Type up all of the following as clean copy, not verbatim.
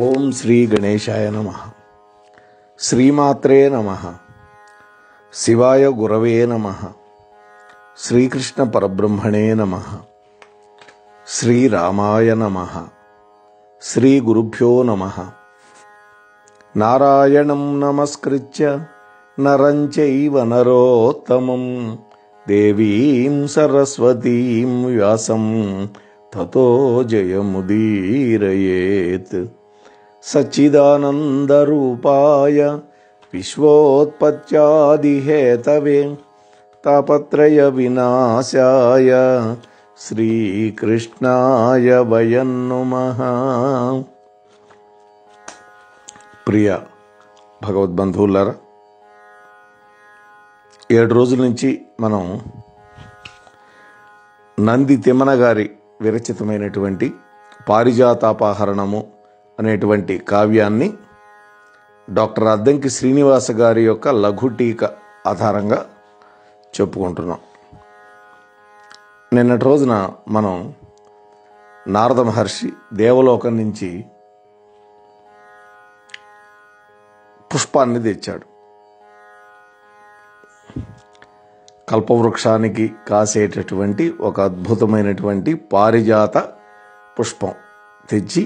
ఓం శ్రీ గణేశాయ నమః. శ్రీమాత్రే నమః. శివాయ గురవే నమః. శ్రీకృష్ణ పరబ్రహ్మణే నమః. శ్రీరామాయ నమః. శ్రీ గురుభ్యో నమః. నారాయణం నమస్కృత్య నరం చైవ నరోత్తమం దేవీం సరస్వతీం వ్యాసం తతో జయముదీరయేత్. సచ్చిదానందరూపాయ విశ్వోత్పత్యాదిహేతవే తాపత్రయ వినాశాయ శ్రీకృష్ణాయ వయం నమః. ప్రియ భగవద్బంధువులారా, 7 రోజుల నుంచి మనం నంది తిమ్మన గారి విరచితమైనటువంటి పారిజాతాపహరణము అనేటువంటి కావ్యాన్ని డాక్టర్ అద్దంకి శ్రీనివాస గారి యొక్క లఘుటీక ఆధారంగా చెప్పుకుంటున్నాం. నిన్నటి రోజున మనం నారద మహర్షి దేవలోకం నుంచి పుష్పాన్ని తెచ్చాడు. కల్పవృక్షానికి కాసేటటువంటి ఒక అద్భుతమైనటువంటి పారిజాత పుష్పం తెచ్చి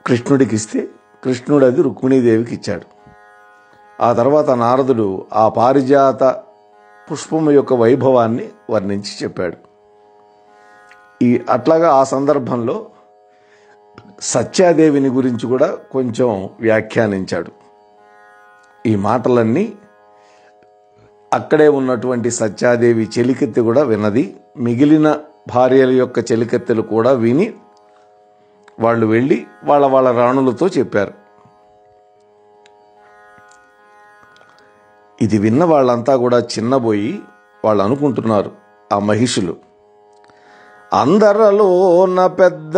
కృష్ణుడికి ఇస్తే కృష్ణుడు అది రుక్మిణీదేవికి ఇచ్చాడు. ఆ తర్వాత నారదుడు ఆ పారిజాత పుష్పం యొక్క వైభవాన్ని వర్ణించి చెప్పాడు. అట్లాగా ఆ సందర్భంలో సత్యాదేవిని గురించి కూడా కొంచెం వ్యాఖ్యానించాడు. ఈ మాటలన్నీ అక్కడే ఉన్నటువంటి సత్యాదేవి చెలికెత్తి కూడా విన్నది. మిగిలిన భార్యల యొక్క చెలికెత్తెలు కూడా విని వాళ్ళు వెళ్ళి వాళ్ళ రాణులతో చెప్పారు. ఇది విన్న వాళ్ళంతా కూడా చిన్నబోయి వాళ్ళు అనుకుంటున్నారు, ఆ మహిషులు, అందరలోన పెద్ద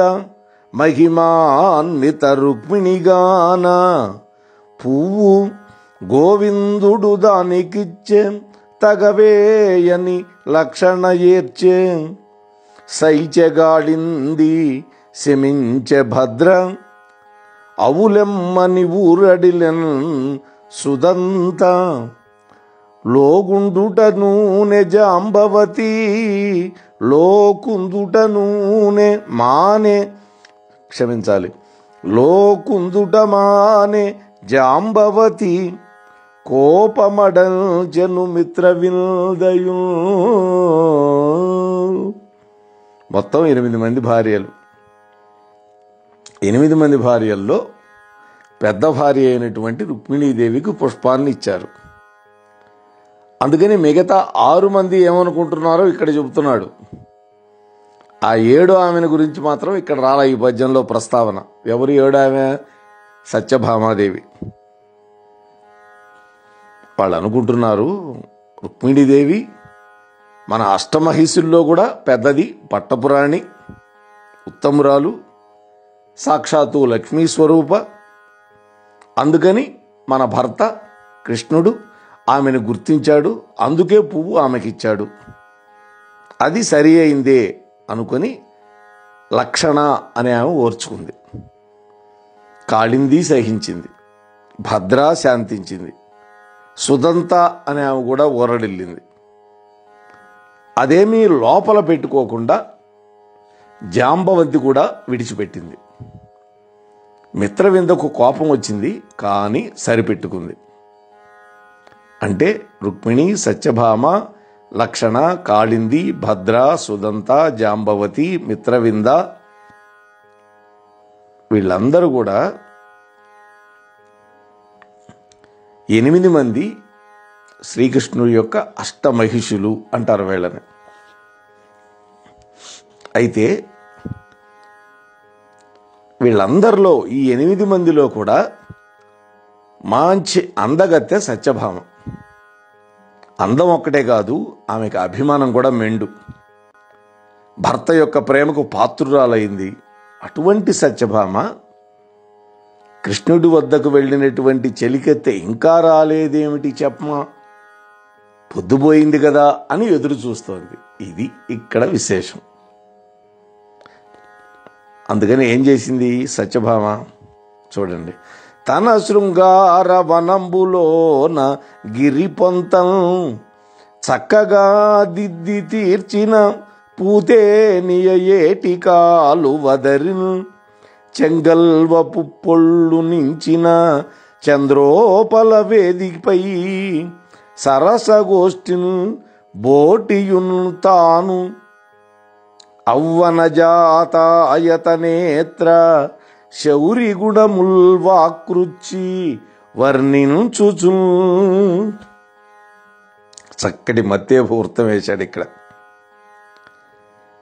మహిమాన్విత రుక్మిణిగాన పువ్వు గోవిందుడు దానికిచ్చే తగవేయని లక్షణ ఏర్చే శైచగాడింది శమించె భద్ర అవులెమ్మని ఊరడిలెన్ సుదంత లోగుండుట నూనె జాంబవతి లోకుందుట నూనె మానే లోకుందుట మానే జాంబవతి కోపమడల్చెను మిత్రవిందయు. మొత్తం 8 మంది భార్యలు. 8 మంది భార్యల్లో పెద్ద భార్య అయినటువంటి రుక్మిణీదేవికి పుష్పాన్ని ఇచ్చారు. అందుకని మిగతా 6 మంది ఏమనుకుంటున్నారో ఇక్కడ చెబుతున్నాడు. ఆ 7వ ఆమెను గురించి మాత్రం ఇక్కడ రాలా ఈ పద్యంలో ప్రస్తావన. ఎవరు 7వ ఆమె? సత్యభామాదేవి. వాళ్ళు అనుకుంటున్నారు, రుక్మిణీదేవి మన అష్టమహిషుల్లో కూడా పెద్దది, పట్టపురాణి, ఉత్తమురాలు, సాక్షాత్తు లక్ష్మీ స్వరూప. అందుకని మన భర్త కృష్ణుడు ఆమెను గుర్తించాడు, అందుకే పువ్వు ఆమెకిచ్చాడు. అది సరి అయిందే అనుకొని లక్షణ అనే ఆమె ఓర్చుకుంది. కాళింది సహించింది, భద్ర శాంతించింది, సుదంత అనే ఆమె కూడా ఊరడిల్లింది. అదేమీ లోపల పెట్టుకోకుండా జాంబవంతి కూడా విడిచిపెట్టింది. మిత్రవిందకు కోపం వచ్చింది, కానీ సరిపెట్టుకుంది. అంటే రుక్మిణి, సత్యభామ, లక్షణ, కాళింది, భద్ర, సుదంత, జాంబవతి, మిత్రవింద వీళ్ళందరూ కూడా 8 మంది శ్రీకృష్ణుడి యొక్క అష్టమహిషులు అంటారు వీళ్ళని. అయితే వీళ్ళందరిలో ఈ 8 మందిలో కూడా మంచి అందగత్తె సత్యభామ. అందం ఒక్కటే కాదు, ఆమెకు అభిమానం కూడా మెండు. భర్త యొక్క ప్రేమకు పాత్రురాలైంది. అటువంటి సత్యభామ కృష్ణుడి వద్దకు వెళ్ళినటువంటి చెలికెత్తె ఇంకా రాలేదేమిటి చెప్పమా, పొద్దుపోయింది కదా అని ఎదురు చూస్తోంది. ఇది ఇక్కడ విశేషం. అందుకని ఏం చేసింది సత్యభామ చూడండి, తన శృంగార వనంబులోన గిరిపొంతం చక్కగా దిద్ది తీర్చిన పూతే నియేటి కాలు వదరిన్ చెంగల్వపు పొళ్ళు నించిన చంద్రోపల వేదికపై సరసగోష్ఠిన్ బోటియున్ తాను అవ్వనజాతాయతనేత్ర శౌరి గుణముల్వాకృచ్చి వర్ణించుచు. చక్కటి మధ్యముహూర్తం వేశాడు ఇక్కడ.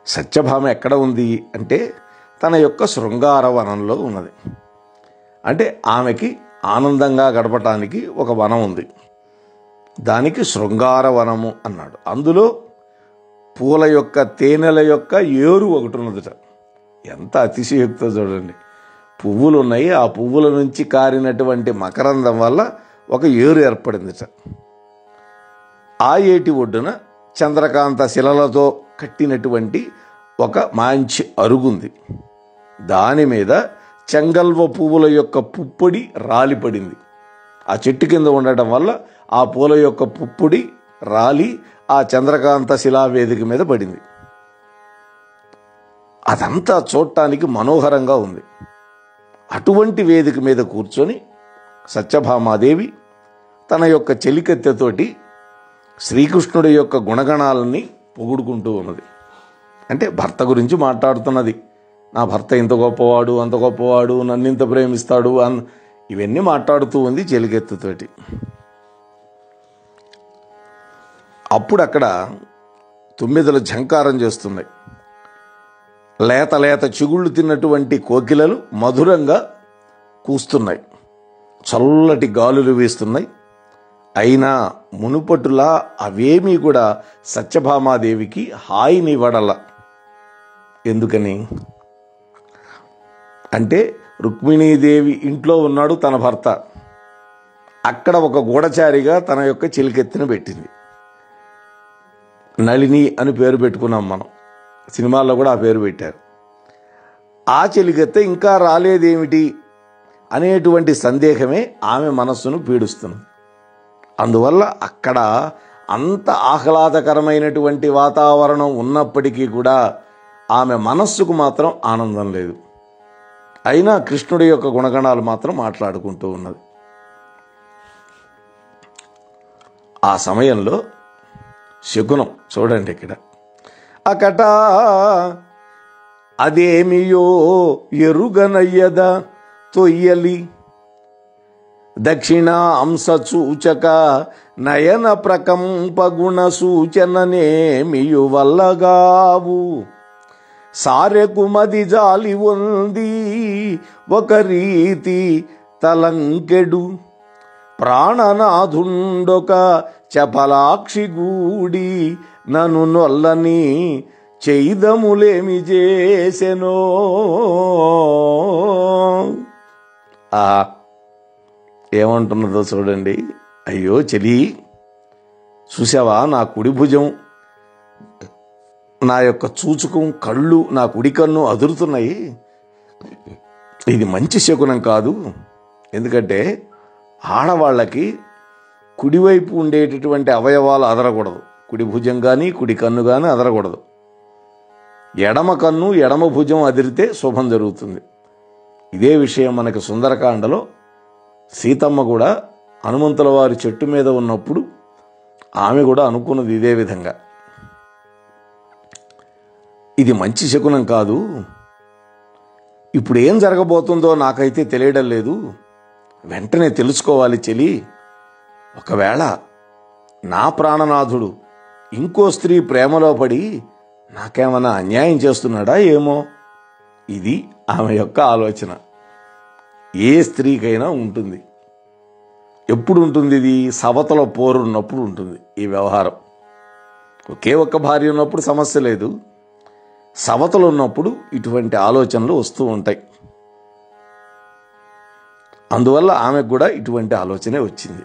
సత్యభామ ఎక్కడ ఉంది అంటే తన యొక్క శృంగార వనంలో ఉన్నది. అంటే ఆమెకి ఆనందంగా గడపటానికి ఒక వనం ఉంది, దానికి శృంగార వనము అన్నాడు. అందులో పూల యొక్క తేనెల యొక్క ఏరు ఒకటి ఉన్నదిట. ఎంత అతిశయోక్తో చూడండి, పువ్వులు ఉన్నాయి, ఆ పువ్వుల నుంచి కారినటువంటి మకరందం వల్ల ఒక ఏరు ఏర్పడిందిట. ఆ ఏటి ఒడ్డున చంద్రకాంత శిలలతో కట్టినటువంటి ఒక మంచి అరుగుంది. దాని మీద చెంగల్వ పువ్వుల యొక్క పుప్పొడి రాలిపడింది. ఆ చెట్టు కింద ఉండటం వల్ల ఆ పూల యొక్క పుప్పొడి రాలి ఆ చంద్రకాంత శిలావేదిక మీద పడింది. అదంతా చూడటానికి మనోహరంగా ఉంది. అటువంటి వేదిక మీద కూర్చొని సత్యభామాదేవి తన యొక్క చెలికత్తెతోటి శ్రీకృష్ణుడి యొక్క గుణగణాలని పొగుడుకుంటూ ఉన్నది. అంటే భర్త గురించి మాట్లాడుతున్నది. నా భర్త ఇంత గొప్పవాడు, అంత గొప్పవాడు, నన్ను ఇంత ప్రేమిస్తాడు ఇవన్నీ మాట్లాడుతూ ఉంది చెలికెత్తుతోటి. అప్పుడు అక్కడ తుమ్మెదలు ఝంకారం చేస్తున్నాయి. లేత లేత చిగుళ్ళు తిన్నటువంటి కోకిలలు మధురంగా కూస్తున్నాయి. చల్లటి గాలులు వీస్తున్నాయి. అయినా మునుపటులా అవేమీ కూడా సత్యభామాదేవికి హాయినివ్వడల. ఎందుకని అంటే రుక్మిణీదేవి ఇంట్లో ఉన్నాడు తన భర్త, అక్కడ ఒక గూఢచారిగా తన యొక్క చిలికెత్తిన పెట్టింది. నళిని అని పేరు పెట్టుకున్నాం మనం, సినిమాల్లో కూడా ఆ పేరు పెట్టారు. ఆ చెలికెత్త ఇంకా రాలేదేమిటి అనేటువంటి సందేహమే ఆమె మనస్సును పీడిస్తుంది. అందువల్ల అక్కడ అంత ఆహ్లాదకరమైనటువంటి వాతావరణం ఉన్నప్పటికీ కూడా ఆమె మనస్సుకు మాత్రం ఆనందం లేదు. అయినా కృష్ణుడి యొక్క గుణగణాలు మాత్రం మాట్లాడుకుంటూ ఉన్నది. ఆ సమయంలో శకునం చూడండి ఇక్కడ, అకట అదేమియో ఎరుగనయ్యద తొయ్యలి దక్షిణాంశ సూచక నయన ప్రకంప గుణ సూచననేమియు వల్లగావు సారెకు మది జాలి ఉంది ఒక రీతి తలంకెడు ప్రాణనాథుండొక చపలాక్షి గూడి నన్ను నొల్లని చేదములేమి చేసెనో. ఏమంటున్నదో చూడండి. అయ్యో చెలి, చూసావా నా కుడి భుజం, నా యొక్క చూచుకం, కళ్ళు, నా కుడి కన్ను అదురుతున్నాయి. ఇది మంచి శకునం కాదు. ఎందుకంటే ఆడవాళ్ళకి కుడివైపు ఉండేటటువంటి అవయవాలు అదరకూడదు. కుడి భుజం కానీ కుడి కన్ను కానీ అదరకూడదు. ఎడమ కన్ను ఎడమ భుజం అదిరితే శుభం జరుగుతుంది. ఇదే విషయం మనకి సుందరకాండలో సీతమ్మ కూడా హనుమంతుల వారి చెట్టు మీద ఉన్నప్పుడు ఆమె కూడా అనుకున్నది ఇదే విధంగా. ఇది మంచి శకునం కాదు. ఇప్పుడు ఏం జరగబోతుందో నాకైతే తెలియడం లేదు. వెంటనే తెలుసుకోవాలి చెలి. ఒకవేళ నా ప్రాణనాథుడు ఇంకో స్త్రీ ప్రేమలో పడి నాకేమైనా అన్యాయం చేస్తున్నాడా ఏమో. ఇది ఆమె యొక్క ఆలోచన. ఏ స్త్రీకైనా ఉంటుంది. ఎప్పుడు ఉంటుంది ఇది? సవతల పోరు ఉన్నప్పుడు ఉంటుంది ఈ వ్యవహారం. ఒకే ఒక్క భార్య ఉన్నప్పుడు సమస్య లేదు. సవతలు ఉన్నప్పుడు ఇటువంటి ఆలోచనలు వస్తూ ఉంటాయి. అందువల్ల ఆమెకు కూడా ఇటువంటి ఆలోచనే వచ్చింది.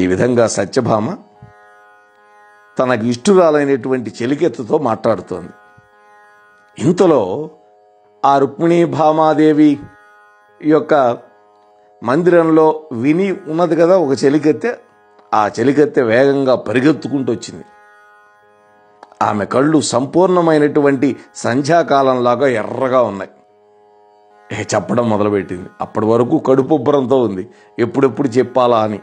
ఈ విధంగా సత్యభామ తనకు ఇష్టురాలైనటువంటి చెలికెత్తుతో మాట్లాడుతోంది. ఇంతలో ఆ రుక్మిణీ భామాదేవి యొక్క మందిరంలో విని ఉన్నది కదా ఒక చెలికత్తె. ఆ చెలికత్తె వేగంగా పరిగెత్తుకుంటూ వచ్చింది. ఆమె కళ్ళు సంపూర్ణమైనటువంటి సంధ్యాకాలంలాగా ఎర్రగా ఉన్నాయి. చెప్పడం మొదలుపెట్టింది. అప్పటి వరకు కడుపుబ్బరంతో ఉంది, ఎప్పుడెప్పుడు చెప్పాలా అని.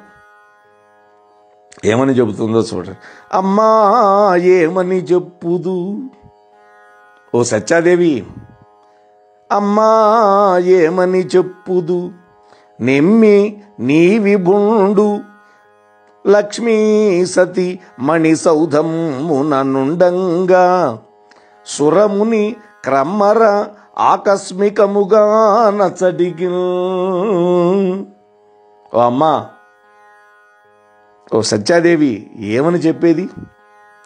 ఏమని చెబుతుందో చూడండి. అమ్మా ఏమని చెప్పుదు ఓ సత్యాదేవి, అమ్మా ఏమని చెప్పుదు, నెమ్మి నీ విభుండు లక్ష్మీ సతి మణి సౌధముననుండంగా సురముని క్రమ్మర ఆకస్మికముగా నచ్చడికి. ఓ అమ్మా, ఓ సత్యాదేవి, ఏమని చెప్పేది?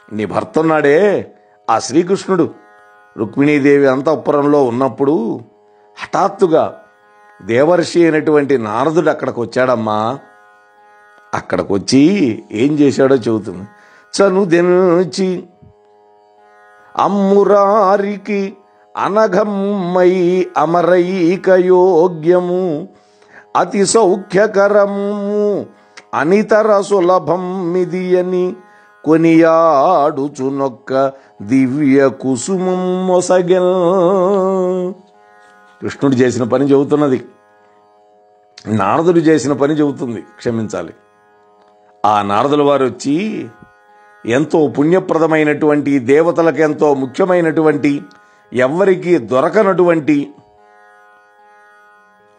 నీ భర్త ఉన్నాడే ఆ శ్రీకృష్ణుడు రుక్మిణీదేవి అంతఃపురంలో ఉన్నప్పుడు హఠాత్తుగా దేవర్షి అయినటువంటి నారదుడు అక్కడికి వచ్చాడమ్మా. అక్కడికి వచ్చి ఏం చేశాడో చెబుతుంది. చనుదెంచి అమ్మురారికి అనఘమ్మై అమరైక యోగ్యము అతి సౌఖ్యకరము అనితర సులభం మిదియని కొనియాడుచునొక్క దివ్య కుసుమం మొసగెల్. కృష్ణుడు చేసిన పని చెబుతున్నది, నారదుడు చేసిన పని చెబుతుంది. క్షమించాలి. ఆ నారదుల వారు వచ్చి ఎంతో పుణ్యప్రదమైనటువంటి, దేవతలకు ఎంతో ముఖ్యమైనటువంటి, ఎవ్వరికీ దొరకనటువంటి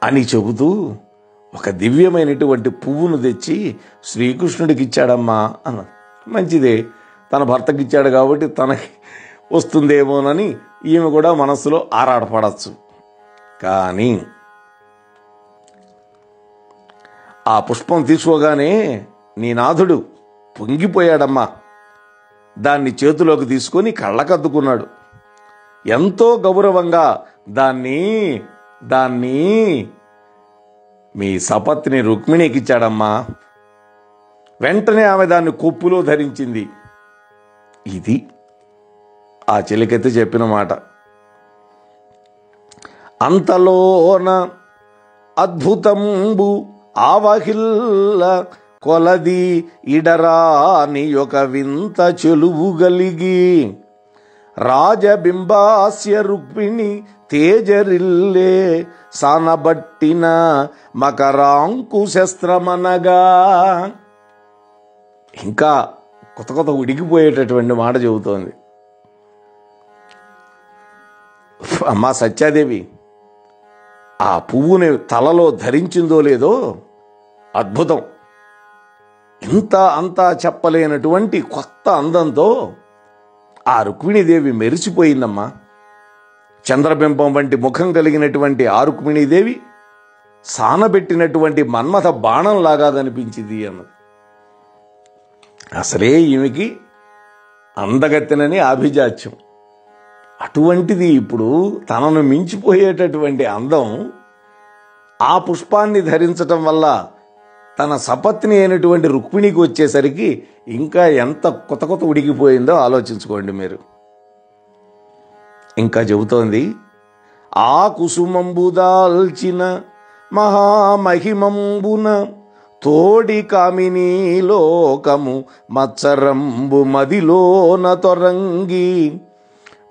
అని చెబుతూ ఒక దివ్యమైనటువంటి పువ్వును తెచ్చి శ్రీకృష్ణుడికి ఇచ్చాడమ్మా అన్నది. మంచిదే, తన భర్తకి ఇచ్చాడు కాబట్టి తనకి వస్తుందేమోనని ఈమె కూడా మనస్సులో ఆరాటపడచ్చు. కానీ ఆ పుష్పం తీసుకోగానే నీ నాథుడు పొంగిపోయాడమ్మా. దాన్ని చేతిలోకి తీసుకొని కళ్ళకద్దుకున్నాడు. ఎంతో గౌరవంగా దాన్ని మీ సపత్ని రుక్మిణికి ఇచ్చాడమ్మా. వెంటనే ఆమె దాన్ని కొప్పులో ధరించింది. ఇది ఆ చెలికత్తె చెప్పిన మాట. అంతలోన అద్భుతంబు ఆవహిల్ల కొలది ఇడరాని ఒక వింత చెలువు గలిగి రాజబింబాస్య రుక్మిణి తేజరిల్లే సానబట్టిన మకరాంకు శస్త్రమనగా. ఇంకా కొత్త ఉడికిపోయేటటువంటి మాట చెబుతోంది. అమ్మా సత్యాదేవి, ఆ పువ్వుని తలలో ధరించిందో లేదో అద్భుతం. అంతా చెప్పలేనటువంటి కొత్త అందంతో ఆ రుక్మిణీదేవి మెరిసిపోయిందమ్మా. చంద్రబింబం వంటి ముఖం కలిగినటువంటి ఆ రుక్మిణీదేవి సానబెట్టినటువంటి మన్మథ బాణంలాగా కనిపించింది అన్నది. అసలే ఈమెకి అందగత్తెనని ఆభిజాత్యం. అటువంటిది ఇప్పుడు తనను మించిపోయేటటువంటి అందం ఆ పుష్పాన్ని ధరించటం వల్ల తన సపత్ని అయినటువంటి రుక్మిణికి వచ్చేసరికి ఇంకా ఎంత కొత్త ఉడికిపోయిందో ఆలోచించుకోండి మీరు. ఇంకా చెబుతోంది, ఆ కుసుమంబు దాల్చిన మహామహిమంబున తోడి కామినీ లోకము మత్సరంబు మదిలోన తొరంగి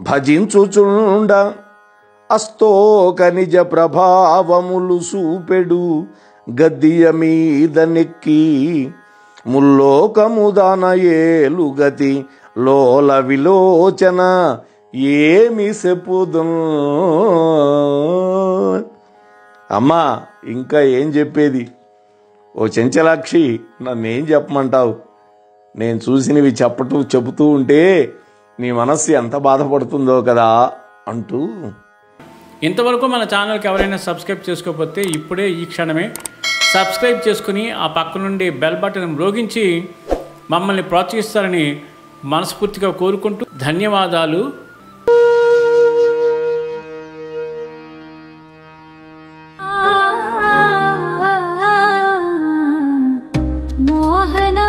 భజించుచుండ అస్తోక నిజ ప్రభావములు సూపెడు గద్దియ మీద నెక్కి ముల్లోకము దాన ఏలు గతి లోల విలోచన ఏమి చెప్పుదు. అమ్మా ఇంకా ఏం చెప్పేది? ఓ చెంచలాక్షి, నన్నేం చెప్పమంటావు? నేను చూసినవి చెబుతూ ఉంటే నీ మనస్సు ఎంత బాధపడుతుందో కదా అంటూ. ఇంతవరకు మన ఛానల్కి ఎవరైనా సబ్స్క్రైబ్ చేసుకోకపోతే ఇప్పుడే ఈ క్షణమే సబ్స్క్రైబ్ చేసుకుని ఆ పక్క నుండి బెల్ బటన్ మ్రోగించి మమ్మల్ని ప్రోత్సహిస్తారని మనస్ఫూర్తిగా కోరుకుంటూ ధన్యవాదాలు. మోహన